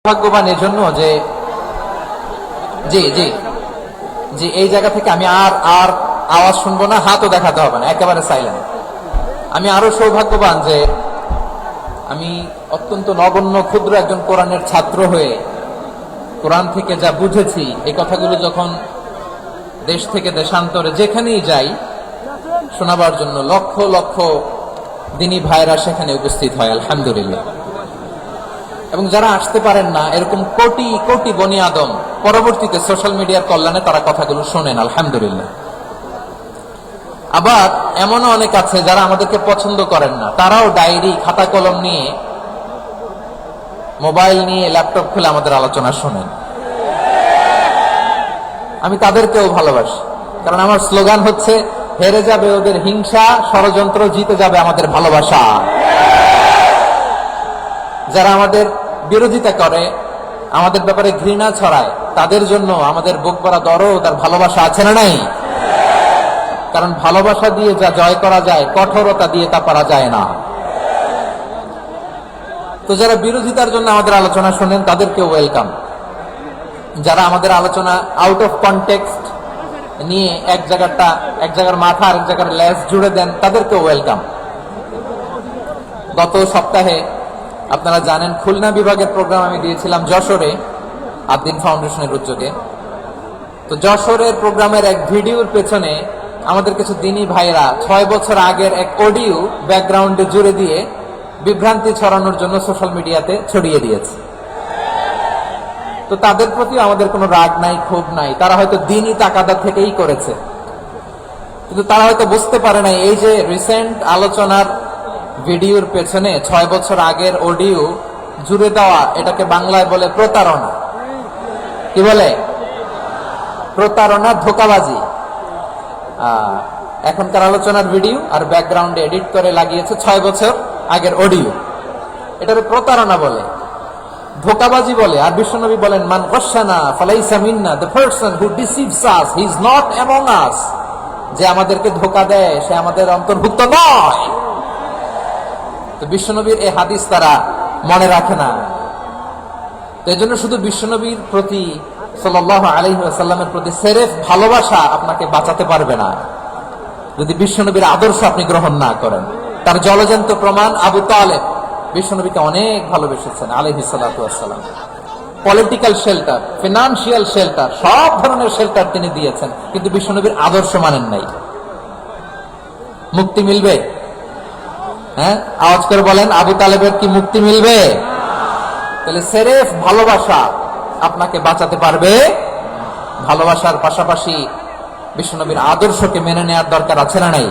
ভাগ্যবান এজন্য যে জি জি জি এই জায়গা থেকে আমি আর আর আওয়াজ শুনবো না, হাতও দেখাতে হবে না, একেবারে সাইলেন্ট। আমি আরো সৌভাগ্যবান যে আমি অত্যন্ত নগণ্য ক্ষুদ্র একজন কোরআনের ছাত্র হয়ে কোরআন থেকে যা বুঝেছি এই কথাগুলো যখন দেশ থেকে দেশান্তরে যেখানেই যাই শোনাবার জন্য লক্ষ লক্ষ দিনী ভাইরা সেখানে উপস্থিত হয়, আলহামদুলিল্লাহ। এবং যারা আসতে পারেন না, এরকম কোটি কোটি বনি আদম পরবর্তীতে সোশ্যাল মিডিয়ার কল্যাণে তারা কথাগুলো শোনেন, আলহামদুলিল্লাহ। আবার এমনও অনেক আছে যারা আমাদেরকে পছন্দ করেন না, তারাও ডায়েরি খাতা কলম নিয়ে, মোবাইল নিয়ে, ল্যাপটপ খুলে আমাদের আলোচনা শোনেন। আমি তাদেরকেও ভালোবাসি, কারণ আমার স্লোগান হচ্ছে হেরে যাবে ওদের হিংসা, ষড়যন্ত্র, জিতে যাবে আমাদের ভালোবাসা। যারা আমাদের বিরোধিতা করে, আমাদের ব্যাপারে ঘৃণা ছড়ায়, তাদের জন্য আমাদের বুক ভরা দরদ আর ভালোবাসা আছে না নাই? কারণ ভালোবাসা দিয়ে যা জয় করা যায়, কঠোরতা দিয়ে তা পারা যায় না। তো যারা বিরোধিতার জন্য আমাদের আলোচনা শোনেন তাদেরকে ওয়েলকাম। যারা আমাদের আলোচনা আউট অফ কনটেক্সট নিয়ে এক জায়গার মাথা আর এক জায়গার লেজ জুড়ে দেন, তাদেরকে ওয়েলকাম। গত সপ্তাহে আপনারা জানেন খুলনা বিভাগের প্রোগ্রাম আমি দিয়েছিলাম যশোরে, আদ্দিন ফাউন্ডেশনের উদ্যোগে। তো যশোরের প্রোগ্রামের এক ভিডিওর পেছনে আমাদের কিছু দিনী ভাইরা 6 বছর আগের এক অডিও ব্যাকগ্রাউন্ডে জুড়ে দিয়ে বিভ্রান্তি ছড়ানোর জন্য সোশ্যাল মিডিয়াতে ছড়িয়ে দিয়েছে। তো তাদের প্রতি আমাদের কোনো রাগ নাই, ক্ষোভ নাই, তারা হয়তো দিনই তাকাদা থেকেই করেছে, কিন্তু তারা হয়তো বুঝতে পারে নাই এই যে রিসেন্ট আলোচনার ভিডিওর পেছনে 6 বছর আগের অডিও জুড়ে দেওয়া, এটাকে বাংলায় বলে প্রতারণা। কি বলে? প্রতারণা, ধোঁকাবাজি। এখনকার আলোচনার ভিডিও আর ব্যাকগ্রাউন্ডে এডিট করে লাগিয়েছে 6 বছর আগের অডিও। এটাকে প্রতারণা বলে, ধোঁকাবাজি বলে। আর বিশ্বনবী বলেন, মান গশানা ফালাইসা মিন্না, the person who deceives us he is not among us. যে আমাদেরকে ধোঁকা দেয় সে আমাদের অন্তর্ভুক্ত নয়। তো বিশ্বনবীর এই হাদিস তারা মনে রাখে না। তো এই জন্য শুধু বিশ্বনবীর প্রতি সাল্লাল্লাহু আলাইহি ওয়াসাল্লামের প্রতি সেরেফ ভালোবাসা আপনাকে বাঁচাতে পারবে না যদি বিশ্বনবীর আদর্শ আপনি গ্রহণ না করেন। তার জলজন্ত প্রমাণ আবু তালেব বিশ্বনবীকে অনেক ভালোবেসেছেন আলাইহিস সালাতু ওয়াসসালাম। পলিটিক্যাল শেল্টার, ফিনান্সিয়াল শেল্টার, সব ধরনের শেল্টার তিনি দিয়েছেন, কিন্তু বিশ্বনবীর আদর্শ মানেন নাই। মুক্তি মিলবে? হ্যাঁ, আওয়াজ করে বলেন, আবু তালেবের কি মুক্তি মিলবে? তাহলে সেরেফ ভালোবাসা আপনাকে বাঁচাতে পারবে। ভালোবাসার পাশাপাশি বিশ্বনবীর আদর্শকে মেনে নেওয়ার দরকার আছে না নাই?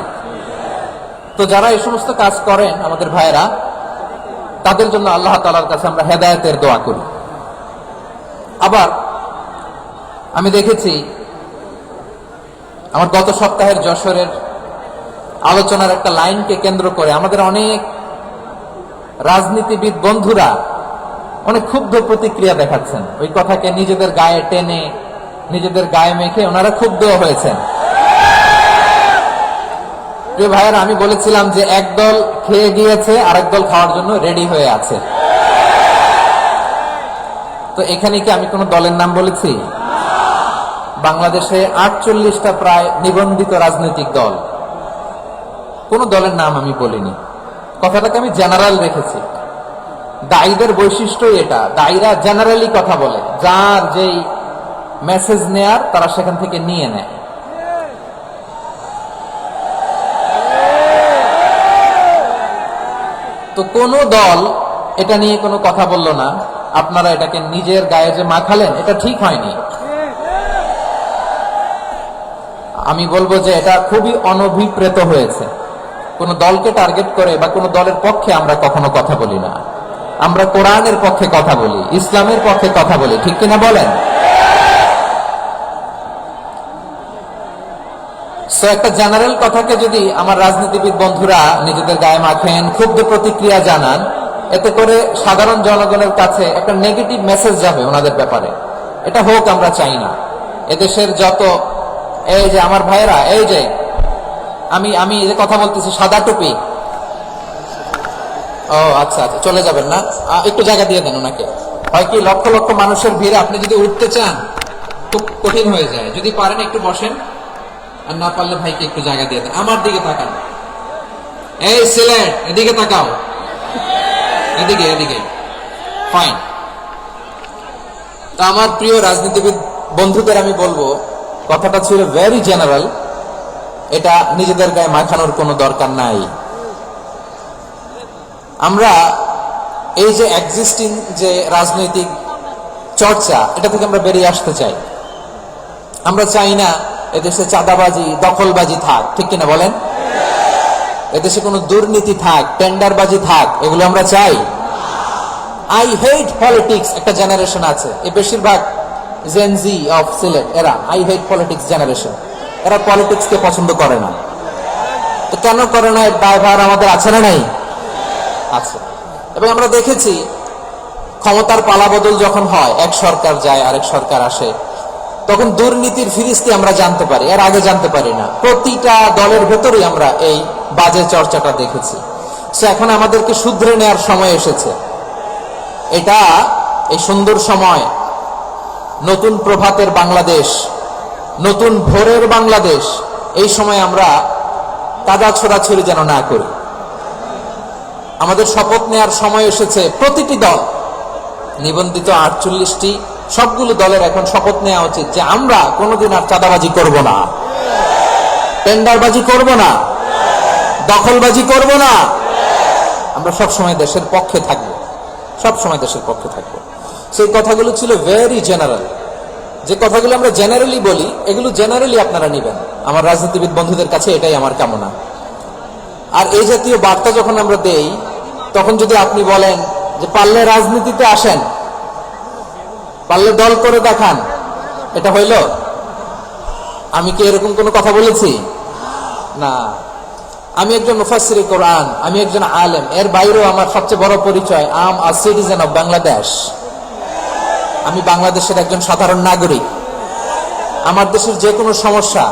তো যারা এই সমস্ত কাজ করেন আমাদের ভাইয়েরা, তাদের জন্য আল্লাহ তাআলার কাছে আমরা হেদায়েতের দোয়া করি। আবার আমি দেখেছি আমার গত সপ্তাহের যশোরের আলোচনার একটা লাইনকে কেন্দ্র করে আমাদের অনেক রাজনীতিবিদ বন্ধুরা অনেক ক্ষুব্ধ প্রতিক্রিয়া দেখাচ্ছেন। ওই কথাকে নিজেদের গায়ে টেনে, নিজেদের গায়ে মেখে ওনারা ক্ষুব্ধ হয়েছেন। প্রিয় ভাইয়েরা, আমি বলেছিলাম যে একদল খেয়ে গিয়েছে, আরেক দল খাওয়ার জন্য রেডি হয়ে আছে। তো এখানে কি আমি কোন দলের নাম বলেছি? বাংলাদেশে 48টা প্রায় নিবন্ধিত রাজনৈতিক দল, কোন দলের নাম আমি বলিনি। কথাটাকে আমি জেনারেল রেখেছি। দায়ীদের বৈশিষ্ট্যই এটা, দায়ীরা জেনারেলি কথা বলে, যার যেই মেসেজ নেয়ার তারা সেখান থেকে নিয়ে নেয়। তো কোন দল এটা নিয়ে কোনো কথা বলল না। আপনারা এটাকে নিজের গায়ে যে মাখালেন, এটা ঠিক হয়নি। আমি বলবো যে এটা খুবই অনভিপ্রেত হয়েছে। কোন দলকে টার্গেট করে বা কোন দলের পক্ষে আমরা কখনো কথা বলি না। আমরা কোরআনের পক্ষে কথা বলি, ইসলামের পক্ষে কথা বলি, ঠিক কিনা বলেন? সো একটা জেনারেল কথাকে যদি আমার রাজনীতিবিদ বন্ধুরা নিজেদের গায়ে মাখেন, ক্ষুব্ধ প্রতিক্রিয়া জানান, এতে করে সাধারণ জনগণের কাছে একটা নেগেটিভ মেসেজ যাবে ওনাদের ব্যাপারে। এটা হোক আমরা চাই না। এদেশের যত এই যে আমার ভাইয়েরা, এই যে আমি যে কথা বলতেছি, সাদা টুপি, ও আচ্ছা আচ্ছা, চলে যাবেন না, একটু জায়গা দিয়ে দেন ওনাকে। হয় কি লক্ষ লক্ষ মানুষের ভিড়ে আপনি যদি উঠতে চান খুব কঠিন হয়ে যায়। যদি পারেন একটু বসেন, আর না পারলে ভাইকে একটু জায়গা দিয়ে দেন। আমার দিকে তাকান, এই সিলেট এদিকে তাকাও, এদিকে এদিকে, ফাইন। তা আমার প্রিয় রাজনীতিবিদ বন্ধুদের আমি বলবো, কথাটা ছিল ভেরি জেনারেল, এটা নিজেদের গায়ে মাখানোর কোনো দরকার নাই। আমরা এই যে এক্সিস্টিং যে রাজনৈতিক চর্চা, এটা থেকে আমরা বেরিয়ে আসতে চাই। আমরা চাই না এদেশে চাঁদাবাজি, দখলবাজি থাক, ঠিক কিনা বলেন? এদেশে কোনো দুর্নীতি থাক, টেন্ডারবাজি থাক, এগুলো আমরা চাই। আই হেট পলিটিক্স একটা জেনারেশন আছে, এই বেশিরভাগ জেনজি অফ সিলেট, এরা আই হেট পলিটিক্স জেনারেশন, এরা পলিটিক্সকে পছন্দ করে না। তো কেন করে না, এর দায়ভার আমাদের আছে না নাই? আছে। এবং আমরা দেখেছি ক্ষমতার পালাবদল যখন হয়, এক সরকার যায় আরেক সরকার আসে, তখন দুর্নীতির ফিরিস্তি আমরা জানতে পারি, এর আগে জানতে পারি না। প্রতিটা দলের ভেতরেই আমরা এই বাজে চর্চাটা দেখেছি। সো এখন আমাদেরকে শুধরে নেওয়ার সময় এসেছে। এটা এই সুন্দর সময়, নতুন প্রভাতের বাংলাদেশ, নতুন ভোরের বাংলাদেশ, এই সময় আমরা কাদা ছোড়াছড়ি যেন না করি। আমাদের শপথ নেওয়ার সময় এসেছে। প্রতিটি দল, নিবন্ধিত 48টি, সবগুলো দলের এখন শপথ নেওয়া উচিত যে আমরা কোনোদিন আর চাঁদাবাজি করব না, টেন্ডারবাজি করব না, দখলবাজি করব না। আমরা সবসময় দেশের পক্ষে থাকবো, সবসময় দেশের পক্ষে থাকবো। সেই কথাগুলো ছিল ভেরি জেনারেল। যে কথাগুলো আমরা জেনারেলি বলি, এগুলো জেনারেলি আপনারা নিবেন। আমার রাজনীতিবিদ বন্ধুদের কাছে এটাই আমার কামনা। আর এই জাতীয় বার্তা যখন আমরা দেই, তখন যদি আপনি বলেন যে পারলে রাজনীতিতে আসেন, পারলে দল করে দেখান, এটা হইল? আমি কি এরকম কোনো কথা বলেছি? না। আমি একজন মুফাসসিরে কোরআন, আমি একজন আলেম, এর বাইরেও আমার সবচেয়ে বড় পরিচয় আম আ সিটিজেন অফ বাংলাদেশ। আমি বাংলাদেশের একজন সাধারণ নাগরিক। আমার দেশের যে কোনো সমস্যা,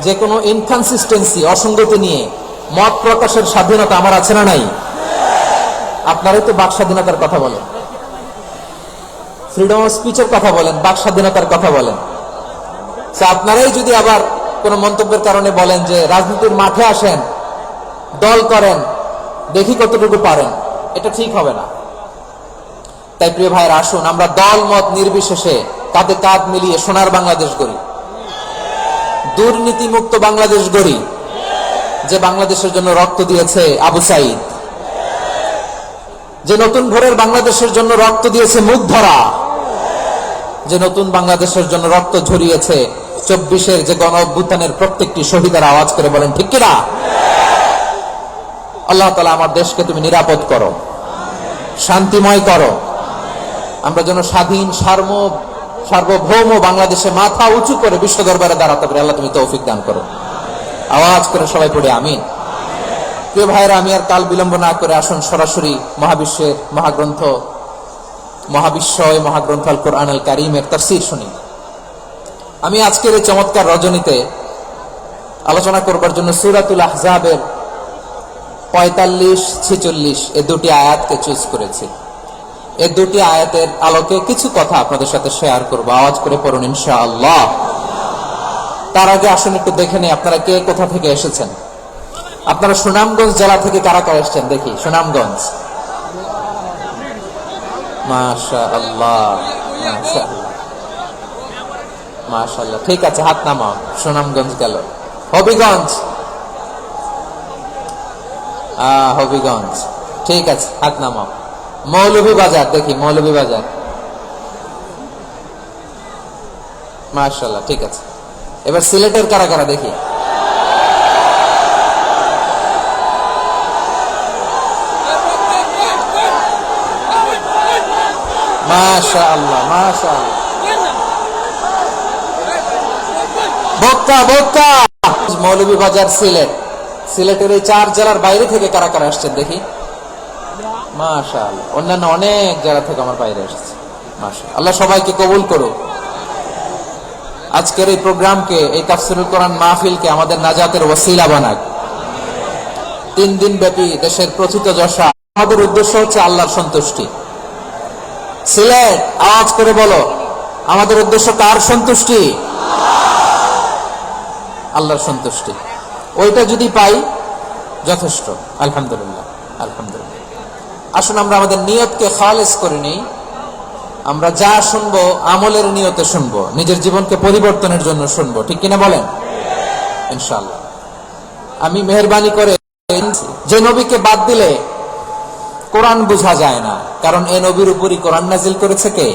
যে কোনো ইনকনসিস্টেন্সি, অসঙ্গতি নিয়ে মত প্রকাশের স্বাধীনতা আমার আছে না নাই? আপনারাই তো বাক স্বাধীনতার কথা বলেন, ফ্রিডম অফ স্পিচের কথা বলেন, বাক স্বাধীনতার কথা বলেন। আপনারাই যদি আবার কোন মন্তব্যের কারণে বলেন যে রাজনীতির মাঠে আসেন, দল করেন, দেখি কতটুকু পারেন, এটা ঠিক হবে না। তাই প্রিয় ভাইয়েরা, আসুন আমরা দল মত নির্বিশেষে কাঁধে কাঁধ মিলিয়ে সোনার বাংলাদেশ গড়ি, দুর্নীতি মুক্ত বাংলাদেশ গড়ি, যে বাংলাদেশের জন্য রক্ত দিয়েছে আবু সাইদ, যে নতুন ভোরের বাংলাদেশের জন্য রক্ত দিয়েছে মুগ্ধরা, যে নতুন বাংলাদেশের জন্য রক্ত ঝরিয়েছে 24-এর যে গণ অভ্যুত্থানের প্রত্যেকটি শহীদের। আওয়াজ করে বলেন ঠিক কিনা? আল্লাহ তাআলা আমার দেশকে তুমি নিরাপদ করো, শান্তিময় করো। আমরা যেন স্বাধীন সার্বভৌম বাংলাদেশে মাথা উঁচু করে বিশ্ব দরবারে দাঁড়াতে পারি। আল্লাহ তুমি তৌফিক দান করো। আওয়াজ করে সবাই পড়ে আমিন। প্রিয় ভাইরা, আমি আর কাল বিলম্ব না করে আসুন সরাসরি মহাবিশ্বের মহাগ্রন্থ, মহাগ্রন্থ আল কোরআন আল কারীমের তাফসীর শুনি। আমি আজকের এই চমৎকার রজনীতে আলোচনা করবার জন্য সূরাতুল আহজাবের 45-46 এই দুটি আয়াতকে চুজ করেছি। এই দুটি আয়াতের আলোকে কিছু কথা আপনাদের সাথে শেয়ার করব। আওয়াজ করে পড়ুন ইনশাআল্লাহ। তার আগে আসুন একটু দেখে নেই আপনারা কে কোথা থেকে এসেছেন। আপনারা সুনামগঞ্জ জেলা থেকে কারা কারা এসেছেন দেখি। সুনামগঞ্জ, মাশাআল্লাহ মাশাআল্লাহ মাশাআল্লাহ, ঠিক আছে, হাত নামাও। সুনামগঞ্জ গেল। হবিগঞ্জ, হবিগঞ্জ, ঠিক আছে, হাত নামাও। মৌলভীবাজার দেখি, মৌলভীবাজার, মাশাআল্লাহ, ঠিক আছে। এবার সিলেটের কারা কারা দেখি। মাশাআল্লাহ মাশাআল্লাহ, বক্কা বক্কা, মৌলভীবাজার, সিলেট। সিলেটের এই 4 জেলার বাইরে থেকে কারা কারা আসছেন দেখি। মাশাআল্লাহ, অন্যান্য অনেক জেলা থেকে আমার বাইরে আসছে। মাশাআল্লাহ, আল্লাহ সবাইকে কবুল করুক। আজকের এই প্রোগ্রামকে, এই তাফসীরুল কোরআন মাহফিলকে আমাদের নাজাতের ওসিলা বানাক। 3 দিন ব্যাপী দেশের প্রথিত যশা। আমাদের উদ্দেশ্য হচ্ছে আল্লাহর সন্তুষ্টি। সিলেট, আওয়াজ করে বলো, আমাদের উদ্দেশ্য কার সন্তুষ্টি? আল্লাহর সন্তুষ্টি। ওইটা যদি পাই যথেষ্ট। আলহামদুলিল্লাহ, আলহামদুলিল্লাহ। আসুন আমরা আমাদের নিয়তকে খালেস করে নেই। আমরা যা শুনবো আমলের নিয়তে শুনবো, নিজের জীবনকে পরিবর্তনের জন্য শুনবো, ঠিক কিনা বলেন? ইনশাআল্লাহ। আমি মেহেরবানি করে, যে নবীকে বাদ দিলে কোরআন বোঝা যায় না, কারণ এ নবীর উপরই কোরআন নাজিল করেছে কে?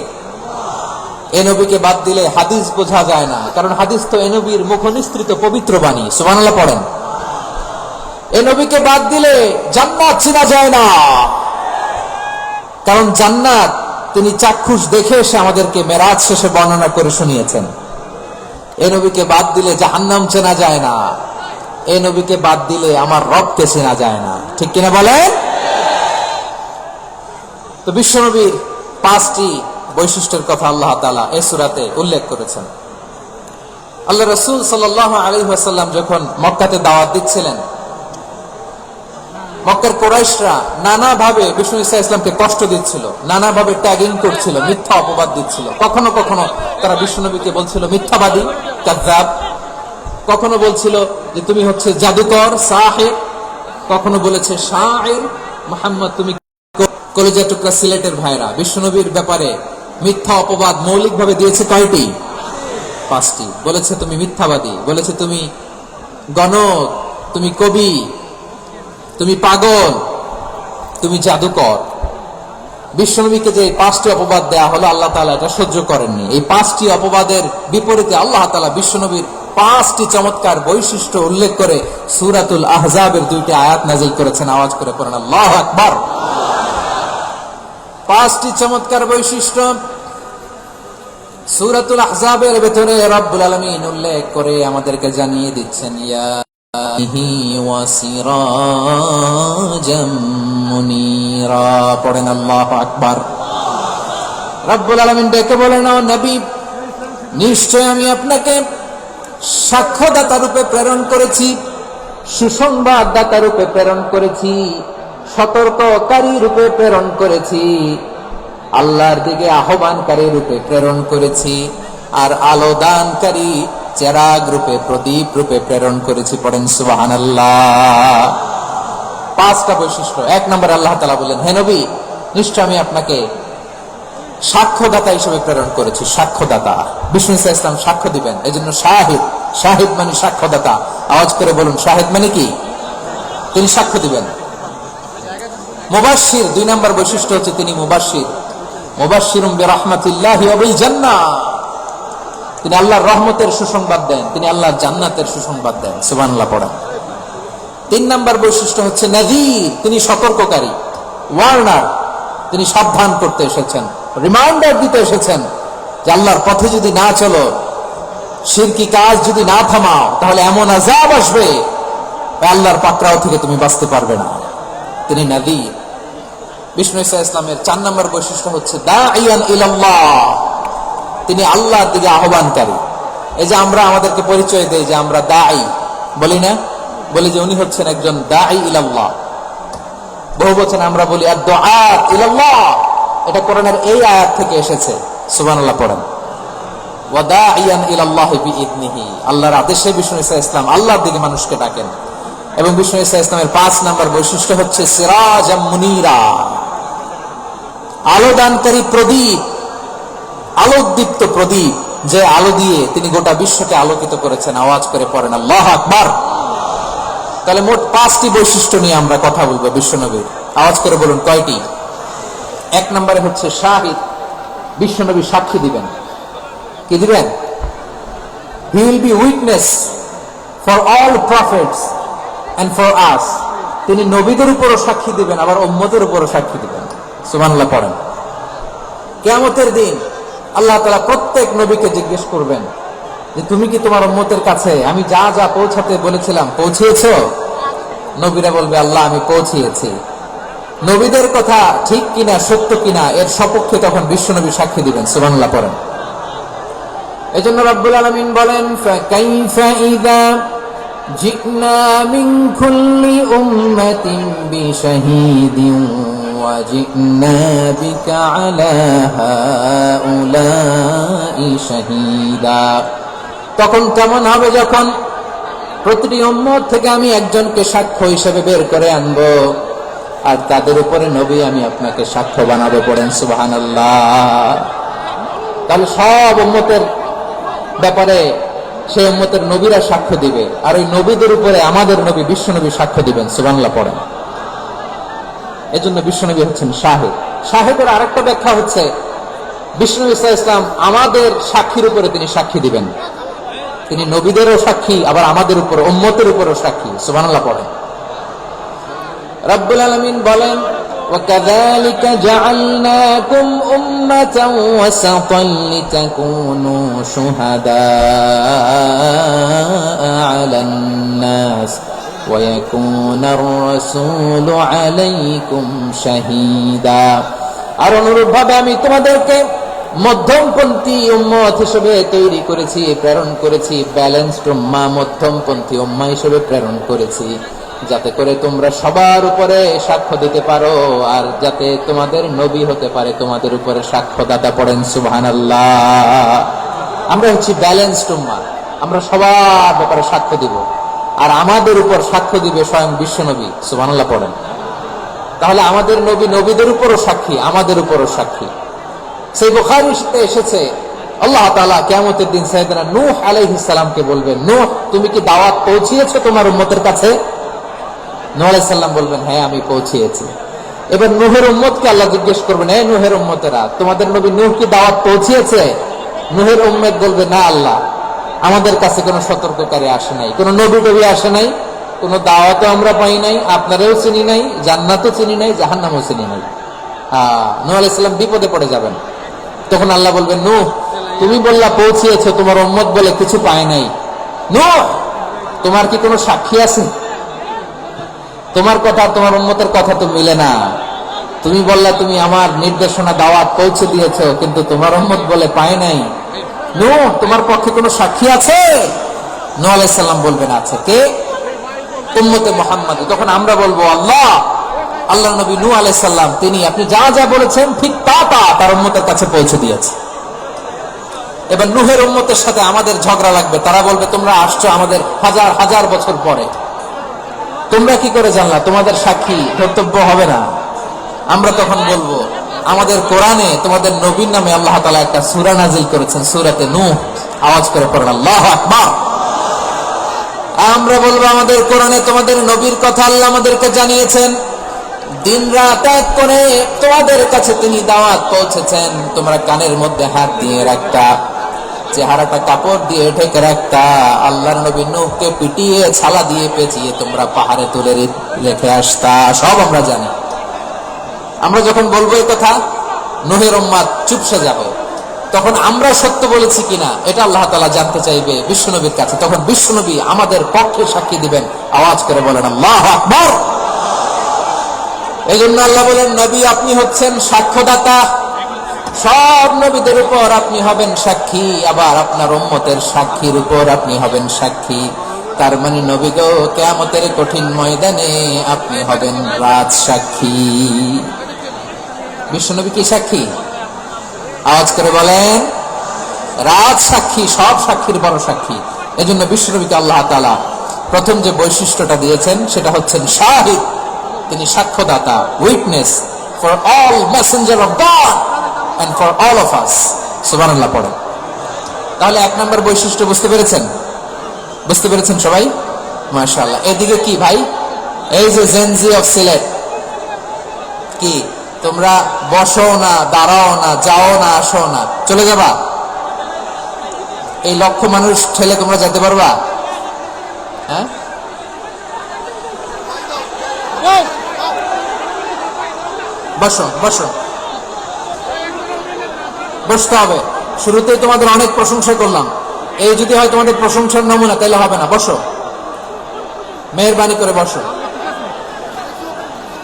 এ নবীকে বাদ দিলে হাদিস বোঝা যায় না, কারণ হাদিস তো এ নবীর মুখনিসৃত পবিত্র বাণী। সুবহানাল্লাহ পড়েন। এ নবীকে বাদ দিলে জান্নাত চেনা যায় না, কারণ জান্নাত তিনি চাক্ষুষ দেখে এসে আমাদেরকে মেরাজ শেষে বর্ণনা করে শুনিয়েছেন। এ নবীকে বাদ দিলে জাহান্নাম চেনা যায় না, এ নবীকে বাদ দিলে আমার রবকে চেনা যায় না, ঠিক কিনা বলেন? তো বিশ্বনবীর 5টি বৈশিষ্ট্যের কথা আল্লাহ তাআলা এই সূরাতে উল্লেখ করেছেন। আল্লাহ রাসূল সাল্লাল্লাহু আলাইহি ওয়াসাল্লাম যখন মক্কাতে দাওয়াত দিচ্ছিলেন, মক্কার কুরাইশরা নানাভাবে বিষ্ণু ঈসা ইসলামকে কষ্ট দিচ্ছিল, নানাভাবে ট্যাগিং করছিল, মিথ্যা অপবাদ দিচ্ছিল। কখনো কখনো তারা বিশ্বনবীকে বলছিল মিথ্যাবাদী, কাযযাব। কখনো বলছিল যে তুমি হচ্ছে জাদুকর, সাহির। কখনো বলেছে শাইর। মুহাম্মদ তুমি কলেজা টুকরা সিলেটের ভাইরা বিশ্বনবীর ব্যাপারে মিথ্যা অপবাদ মৌলিকভাবে দিয়েছে কয়টি? 5টি। বলেছে তুমি মিথ্যাবাদী, বলেছে তুমি গণক, তুমি কবি, তুমি পাগল, তুমি জাদুকর। বিশ্বনবীকে যে 5টি অপবাদ দেয়া হলো, আল্লাহ তাআলা এটা সহ্য করেননি। এই 5টি অপবাদের বিপরীতে আল্লাহ তাআলা বিশ্বনবীর 5টি চমৎকার বৈশিষ্ট্য উল্লেখ করে সূরাতুল আহজাবের 2টি আয়াত নাযিল করেছেন। আওয়াজ করে পড়েন আল্লাহু আকবার। 5টি চমৎকার বৈশিষ্ট্য সূরাতুল আহজাবের ভেতরে রব্বুল আলামিন উল্লেখ করে আমাদেরকে জানিয়ে দিচ্ছেন, ইয়া ওয়াসিরাজাম মুনীরা। পড়েন আল্লাহু আকবার। রব্বুল আলামিন ডেকে বলেন, ও নবী, নিশ্চয় আমি আপনাকে সাক্ষ্যদাতা রূপে প্রেরণ করেছি, সুসংবাদদাতা রূপে প্রেরণ করেছি, সতর্ককারী রূপে প্রেরণ করেছি, আল্লাহর দিকে আহ্বানকারী রূপে প্রেরণ করেছি, আর আলো দানকারী চেরাগ রূপে, প্রদীপ রূপে প্রেরণ করেছি। পড়েন সুবহানাল্লাহ। 5টা বৈশিষ্ট্য। 1 নম্বরে আল্লাহ তাআলা বলেন, হে নবী, নিশ্চয় আমি আপনাকে সাক্ষ্যদাতা হিসেবে প্রেরণ করেছি। সাক্ষ্যদাতা, বিষ্ণু ঈসা ইসলাম সাক্ষ্য দিবেন, এজন্য শাহিদ। শাহিদ মানে সাক্ষ্যদাতা। আওয়াজ করে বলুন, শাহিদ মানে কি? তিনি সাক্ষ্য দিবেন। মুবাশশির, 2 নম্বর বৈশিষ্ট্য হচ্ছে তিনি মুবাশশির। মুবাশশিরুম বিরাহমাতিল্লাহি ওয়া বিল জান্নাহ। তিনি আল্লাহর রহমতের সুসংবাদ দেন, তিনি আল্লাহর জান্নাতের সুসংবাদ দেন। সুবহানাল্লাহ পড়েন। 3 নম্বর বৈশিষ্ট্য হচ্ছে নাযীর, তিনি সতর্ককারী, ওয়ার্নার। তিনি সাবধান করতে এসেছেন, রিমাইন্ডার দিতে এসেছেন যে আল্লাহর পথে যদি না চলো, শিরকি কাজ যদি না থামাও, তাহলে এমন আযাব আসবে আল্লাহর পাকড়াও থেকে তুমি বাঁচতে পারবে না। তিনি নাযীর। বিষ্ণু ঈসা ইসলামের 4 নম্বর বৈশিষ্ট্য হচ্ছে দাঈয়ান ইলাল্লাহ, তিনি আল্লাহর দিকে আহ্বানকারী। এই যে আমরা আমাদেরকে পরিচয় দেই যে আমরা দাঈ, বলি না? বলি যে উনি হচ্ছেন একজন দাঈ ইলাল্লাহ। বহু বচন আমরা বলি আদ-দুআত ইলাল্লাহ। এটা কোরআনের এই আয়াত থেকে এসেছে। সুবহানাল্লাহ পড়েন। ওয়া দাঈয়ান ইলাল্লাহি বিইذনিহি, আল্লাহর আদেশে বিষ্ণু ঈসা ইসলাম আল্লাহর দিকে মানুষকে ডাকেন। এবং বিষ্ণু ঈসা ইসলামের 5 নম্বর বৈশিষ্ট্য হচ্ছে সিরাজাম মুনীরা, আলোদানকারী প্রদীপ, আলোকদীপ্ত প্রদীপ, যে আলো দিয়ে তিনি গোটা বিশ্বকে আলোকিত করেছেন। আওয়াজ করে পড়েন আল্লাহু আকবার। তাহলে মোট 5টি বৈশিষ্ট্য নিয়ে আমরা কথা বলবো বিশ্বনবীর। আওয়াজ করে বলুন কয়টি? 1 নম্বরে হচ্ছে শাহিদ, বিশ্বনবী সাক্ষী দিবেন। কি দিবেন? He will be witness for all prophets and for us. তিনি নবীদের উপরও সাক্ষী দিবেন, আবার উম্মতের উপরও সাক্ষী দিবেন। সুবহানাল্লাহ পড়েন। কিয়ামতের দিন আল্লাহ তাআলা প্রত্যেক নবীকে জিজ্ঞেস করবেন যে তুমি কি তোমার উম্মতের কাছে আমি যা যা পৌঁছাতে বলেছিলাম পৌঁছিয়েছো? নবীরা বলবে আল্লাহ আমি পৌঁছিয়েছি। নবীদের কথা ঠিক কিনা, সত্য কিনা, এর সপক্ষে তখন বিশ্বনবী সাক্ষী দিবেন। সুবহানাল্লাহ পড়েন। এজন্য রব্বুল আলামিন বলেন, ফাকাইফা ইযা জি'না মিন কুল্লি উম্মাতিন বিশাহীদিন وجئنا بك على هؤلاء شهيدا। তখন কেমন হবে যখন প্রতিটি উম্মত থেকে আমি একজনকে সাক্ষ্য হিসেবে বের করে আনবো, আর তাদের উপরে নবী আমি আপনাকে সাক্ষ্য বানাবো। পড়েন সুবহানাল্লাহ। তাহলে সব উম্মতের ব্যাপারে সেই উম্মতের নবীরা সাক্ষ্য দিবে, আর ওই নবীদের উপরে আমাদের নবী বিশ্বনবী সাক্ষ্য দিবেন। সুবহানাল্লাহ পড়েন। এজন্য বিশ্বনবী হচ্ছেন শাহিদ। শাহিদের আরেকটা ব্যাখ্যা হচ্ছে বিশ্বনবী সাল্লাল্লাহু আলাইহি ওয়াসাল্লাম আমাদের সাক্ষীর উপরে তিনি সাক্ষী দিবেন। তিনি নবীদেরও সাক্ষী, আবার আমাদের উপর উম্মতের উপরও সাক্ষী। সুবহানাল্লাহ পড়েন। রব্বুল আলামিন বলেন, وَكَذَلِكَ جَعَلْنَاكُمْ أُمَّةً وَسَطًا لِتَكُونُوا شُهَدَاءَ عَلَى النَّاسِ وَيَكُونَ الرَّسُولُ عَلَيْكُمْ شَهِيدًا। আর অনুরূপভাবে আমি তোমাদেরকে মধ্যমপন্থী উম্মত হিসেবে তৈরি করেছি, প্রেরণ করেছি। ব্যালেন্সড উম্মাহ, মধ্যমপন্থী উম্মাহ হিসেবে প্রেরণ করেছি, যাতে করে তোমরা সবার উপরে সাক্ষ্য দিতে পারো, আর যাতে তোমাদের নবী হতে পারে তোমাদের উপরে সাক্ষ্যদাতা। পড়েন সুবহানাল্লাহ। আমরা হচ্ছি ব্যালেন্সড উম্মাহ, আমরা সবার ব্যাপারে সাক্ষ্য দিব, আর আমাদের উপর সাক্ষ্য দিবে স্বয়ং বিশ্বনবী। সুবহানাল্লাহ পড়েন। তাহলে আমাদের নবী নবীদের উপরও সাক্ষী, আমাদের উপরও সাক্ষী। সেই বুখারীতে এসেছে আল্লাহ তাআলা কিয়ামতের দিন সাইয়েদনা নূহ আলাইহিস সালামকে বলবেন, নূহ তুমি কি দাওয়াত পৌঁছিয়েছো তোমার উম্মতের কাছে? নূহ আলাইহিস সালাম বলবেন, হ্যাঁ আমি পৌঁছিয়েছি। এবার নূহের উম্মতকে আল্লাহ জিজ্ঞেস করবেন, হে নূহের উম্মতেরা, তোমাদের নবী নূহ কি দাওয়াত পৌঁছিয়েছে? নূহের উম্মত বলবে, না আল্লাহ, আমাদের কাছে কোনো সতর্ককারী আসে নাই, কোনো নবী টবী আসে নাই, কোনো দাওয়াতও আমরা পাই নাই, আপনারেও চিনি নাই, জান্নাতও চিনি নাই, জাহান্নামও চিনি নাই। নূহ আলাইহিস সালাম বিপদে পড়ে যাবেন। তখন আল্লাহ বলবেন, নূহ তুমি বললা পৌঁছিয়েছো, তোমার উম্মত বলে কিছু পায় নাই। নূহ তোমার কি কোনো সাক্ষী আছে? তোমার কথা তোমার উম্মতের কথা তো মিলে না। তুমি বললা তুমি আমার নির্দেশনা দাওয়াত পৌঁছে দিয়েছো, কিন্তু তোমার উম্মত বলে পায় নাই। নূহ তোমার পক্ষে কোনো সাক্ষী আছে? নূহ আলাইহিস সালাম বলবেন, আছে। কে? উম্মতে মুহাম্মাদ। তখন আমরা বলবো, আল্লাহ নবী নূহ আলাইহিস সালাম তিনি আপনি যা যা বলেছেন ঠিক তা তার উম্মতের কাছে পৌঁছে দিয়েছে। এবার নূহের উম্মতের সাথে আমাদের ঝগড়া লাগবে। তারা বলবে, তোমরা আসছো আমাদের হাজার হাজার বছর পরে, তোমরা কি করে জানলা? তোমাদের সাক্ষী কর্তব্য হবে না। আমরা তখন বলবো, আমাদের কোরআনে তোমাদের নবীর নামে আল্লাহ তাআলা একটা সূরা নাজিল করেছেন, সূরাতে নূহ। আওয়াজ করে পড়েন আল্লাহু আকবার। আমরা বলবো, আমাদের কোরআনে তোমাদের নবীর কথা আল্লাহ আমাদেরকে জানিয়েছেন, দিন রাত এক করে তোমাদের কাছে তিনি দাওয়াত পৌঁছেছেন। তোমরা কানের মধ্যে হাত দিয়ে রাখতা, চেহারাটা কাপড় দিয়ে ঢেকে রাখতা, আল্লাহর নবী নূহকে পিটিয়ে ছালা দিয়ে পেঁচিয়ে তোমরা পাহাড়ে তুলে রেখে আসতা। সব আমরা জানি। আমরা যখন বলবো এই কথা, নূহের উম্মত চুপসে যাবে। তখন আমরা সত্য বলেছি কিনা এটা আল্লাহ তাআলা জানতে চাইবে বিশ্বনবীর কাছে। তখন বিশ্বনবী আমাদের পক্ষে সাক্ষী দিবেন। আওয়াজ করে বলেন আল্লাহু আকবার। এই জন্য আল্লাহ বলেন, নবী আপনি হচ্ছেন সাক্ষ্যদাতা, সব নবীদের উপর আপনি হবেন সাক্ষী, আবার আপনার উম্মতের সাক্ষীর উপর আপনি হবেন সাক্ষী। তার মানে নবী গো, কিয়ামতের কঠিন ময়দানে আপনি হবেন রাজ সাক্ষী। বিশ্বনবী কি সাক্ষী? আওয়াজ করে বলেন, রাজ সাক্ষী, সব সাক্ষীর বড় সাক্ষী। এজন্য বিশ্বনবীকে আল্লাহ তাআলা প্রথম যে বৈশিষ্ট্যটা দিয়েছেন সেটা হচ্ছেন শাহিদ। তিনি সাক্ষ্যদাতা, witness for all messenger of God and for all of us. সুবহানাল্লাহ পড়েন। তাহলে এক নম্বর বৈশিষ্ট্য বুঝতে পেরেছেন? বুঝতে পেরেছেন সবাই? মাশাআল্লাহ। এদিকে কি ভাই, এই যে জেনজি অফ সিলেট, কি তোমরা বসো না, দাঁড়াও না, যাও না, আসো না, চলে যাবা? এই লক্ষ মানুষ ঠেলে তোমরা যেতে পারবা? হ্যাঁ, বসো বসো, বসতে হবে। শুরুতেই তোমাদের অনেক প্রশংসা করলাম, এই যদি হয় তোমাদের প্রশংসার নমুনা, তাহলে হবে না। বসো, মেহেরবানি করে বসো,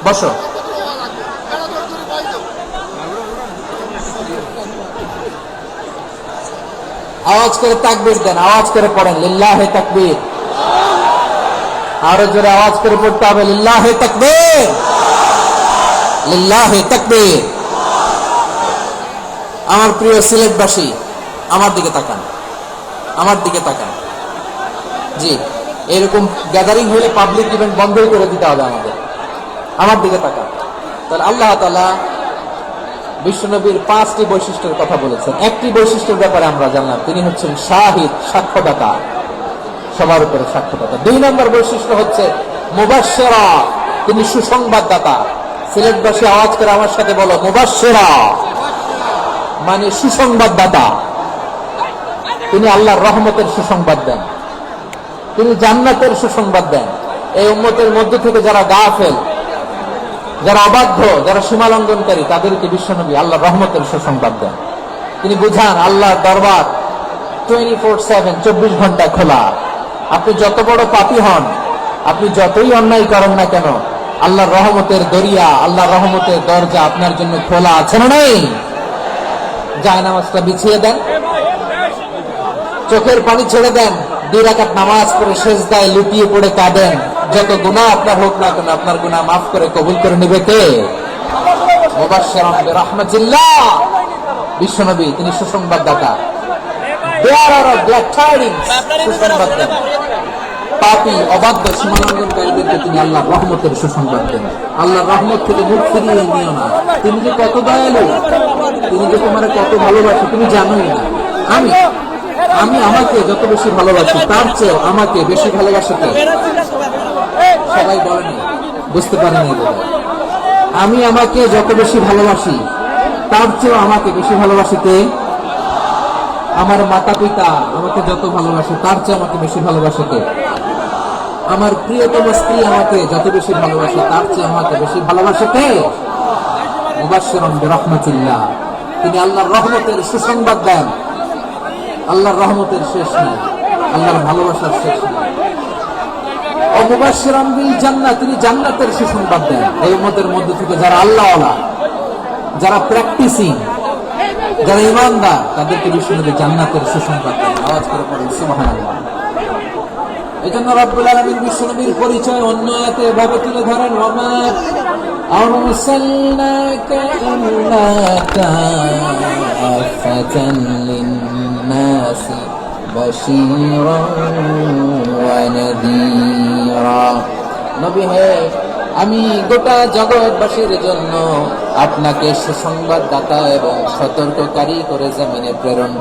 বসো। আওয়াজ করে তাকবীর দেন, আওয়াজ করে পড়েন লিল্লাহে তাকবীর। আরো জোরে আওয়াজ করে পড়তে হবে লিল্লাহে তাকবীর। লিল্লাহি তাকবীর। আমার প্রিয় সিলেটবাসী, আমার দিকে তাকান, আমার দিকে তাকান। জি, এরকম গ্যাদারিং হলে পাবলিক ইভেন্ট বন্ধই করে দিতে হবে আমাদের। আমার দিকে তাকান। তাহলে আল্লাহ তাআলা বিশ্বনবীর 5টি বৈশিষ্ট্যের কথা বলেছেন। একটি বৈশিষ্ট্যের ব্যাপারে আমরা জানলাম, তিনি হচ্ছেন শাহিদ, সাক্ষ্যদাতা, সবার উপরে সাক্ষ্যদাতা। 2 নম্বর বৈশিষ্ট্য হচ্ছে মুবাশশিরা, তিনি সুসংবাদদাতা। সিলেটবাসী আওয়াজ করে আমার সাথে বলো, মুবাশশিরা মানে সুসংবাদদাতা। তিনি আল্লাহর রহমতের সুসংবাদ দেন, তিনি জান্নাতের সুসংবাদ দেন। এই উম্মতের মধ্য থেকে যারা গাফেল, যারা অবাধ্য, যারা সীমালঙ্ঘনকারী, তাদেরকে বিশ্বনবী আল্লাহর রহমতের সুসংবাদ দেন। তিনি বুঝান আল্লাহর দরবার 24/7, 24 ঘন্টা খোলা। আপনি যত বড় পাপী হন, আপনি যতই অন্যায় করেন না কেন, আল্লাহর রহমতের দরিয়া, আল্লাহর রহমতের দরজা আপনার জন্য খোলা আছে না নেই? জায়নামাজটা বিছিয়ে দেন, চোখের পানি ছেড়ে দেন, 2 রাকাত নামাজ পড়ে সেজদায় লুটিয়ে পড়ে কাঁদেন। যত গুনাহ আপনার হোক না কেন, আপনার গুনাহ মাফ করে কবুল করে নেবে কে? মুবাশশিরান বিরাহমাতিল্লাহ, বিশ্বনবী তিনি সুসংবাদদাতা। বেয়ারার অফ গ্ল্যাড টাইডিংস, সুসংবাদ দেন। পাপী, অবাধ্য, সীমালঙ্ঘনকারীদেরকে তিনি আল্লাহর রহমতের সুসংবাদ দেন। আল্লাহর রহমত থেকে মুখ ফিরিয়ে নিও না। তিনি যে কত দয়ালু, তিনি যে তোমার কত ভালোবাসে তুমি জানোই না। আমি আমাকে যত বেশি ভালোবাসি, তার চেয়ে আমাকে বেশি ভালোবাসে কে? সবাই বলেনি, বুঝতে পারেনি। আমি আমাকে যত বেশি ভালোবাসি, তার চেয়ে আমাকে বেশি ভালোবাসে কে? আমার মাতা পিতা আমাকে যত ভালোবাসে, তার চেয়ে আমাকে বেশি ভালোবাসে কে? আমার প্রিয়তম স্ত্রী আমাকে যত বেশি ভালোবাসে, তার চেয়ে আমাকে বেশি ভালোবাসে কে? মুবাশশিরান বিরাহমাতিল্লাহ, তিনি আল্লাহর রহমতের সুসংবাদ দেন। আল্লাহর রহমতের শেষ নেই, আল্লাহর ভালোবাসার শেষ নেই। ও মুবাশশিরান বিল জান্নাহ, তিনি জান্নাতের সুসংবাদ দেন। এই উম্মতের মধ্যে থেকে যারা আল্লাহওয়ালা, যারা প্র্যাকটিসিং, যারা ঈমানদার, তাদেরকে বিশ্বনবী জান্নাতের সুসংবাদ দেন। আওয়াজ করে পড়েন সুবহানাল্লাহ। এজন্য রব্বুল আলামিন বিশ্বনবীর পরিচয় অন্য আয়াতে এভাবে তুলে ধরেন, ওয়ামা আরসালনাকা ইল্লা কাফাতান লিন-নাসি বাশীরান ওয়া নাযীরা। নবী হে, আমি গোটা জগৎবাসীর জন্য আপনাকে সুসংবাদদাতা এবং সতর্ককারী করে জমিনে প্রেরণ